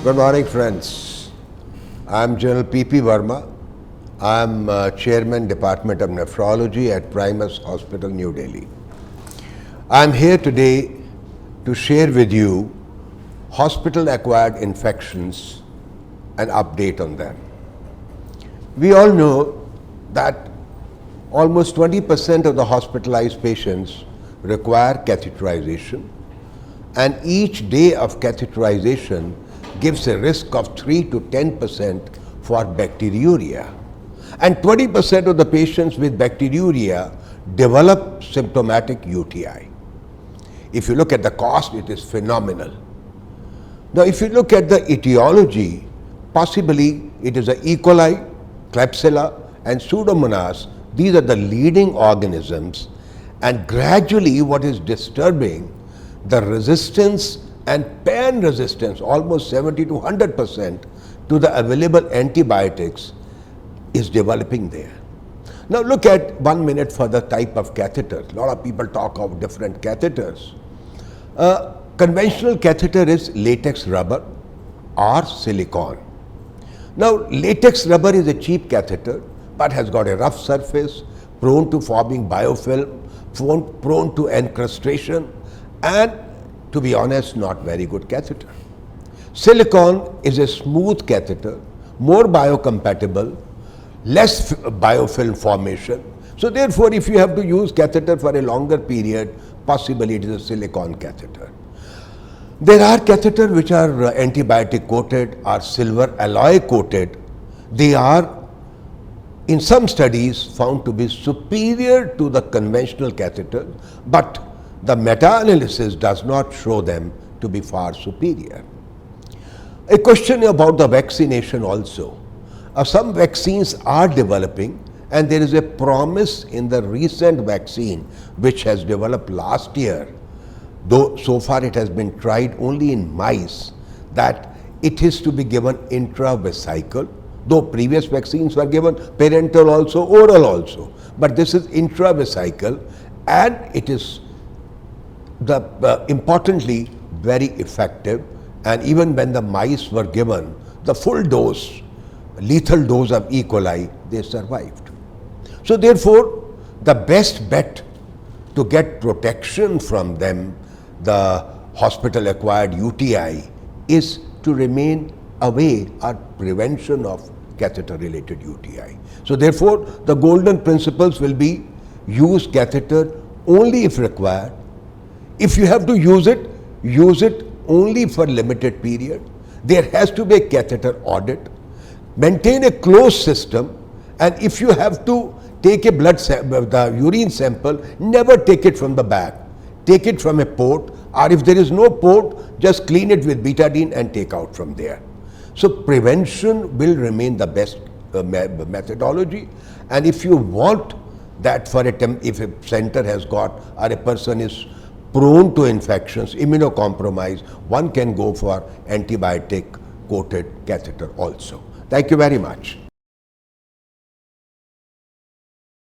Good morning, friends. I'm General P Varma. I'm Chairman, Department of Nephrology at Primus Hospital, New Delhi. I'm here today to share with you hospital-acquired infections and update on them. We all know that almost 20% of the hospitalized patients require catheterization, and each day of catheterization gives a risk of 3 to 10% for bacteriuria. And 20% of the patients with bacteriuria develop symptomatic UTI. If you look at the cost, it is phenomenal. Now, if you look at the etiology, possibly it is E. coli, Klebsiella, and Pseudomonas. These are the leading organisms, and gradually what is disturbing, the resistance and pan-resistance, almost 70 to 100% to the available antibiotics is developing there. Now look at 1 minute for the type of catheters. A lot of people talk of different catheters. Conventional catheter is latex rubber or silicone. Now latex rubber is a cheap catheter but has got a rough surface, prone to forming biofilm, prone to encrustation, and to be honest, not very good catheter. Silicone is a smooth catheter, more biocompatible, less biofilm formation. So therefore, if you have to use catheter for a longer period, possibly it is a silicone catheter. There are catheters which are antibiotic coated or silver alloy coated. They are in some studies found to be superior to the conventional catheter, but the meta-analysis does not show them to be far superior. A question about the vaccination also. Some vaccines are developing, and there is a promise in the recent vaccine which has developed last year, though so far it has been tried only in mice, that it is to be given intravesical, though previous vaccines were given parenteral also, oral also, but this is intravesical, and it is importantly very effective, and even when the mice were given the full dose, lethal dose of E. coli, they survived. So therefore, the best bet to get protection from them, the hospital-acquired UTI, is to remain away or prevention of catheter-related UTI. So therefore, the golden principles will be use catheter only if required. If you have to use it only for limited period. There has to be a catheter audit. Maintain a closed system, and if you have to take a the urine sample, never take it from the back. Take it from a port, or if there is no port, just clean it with betadine and take out from there. So prevention will remain the best methodology, and if you want that for if a center has got or a person is prone to infections, immunocompromised, one can go for antibiotic coated catheter also. Thank you very much.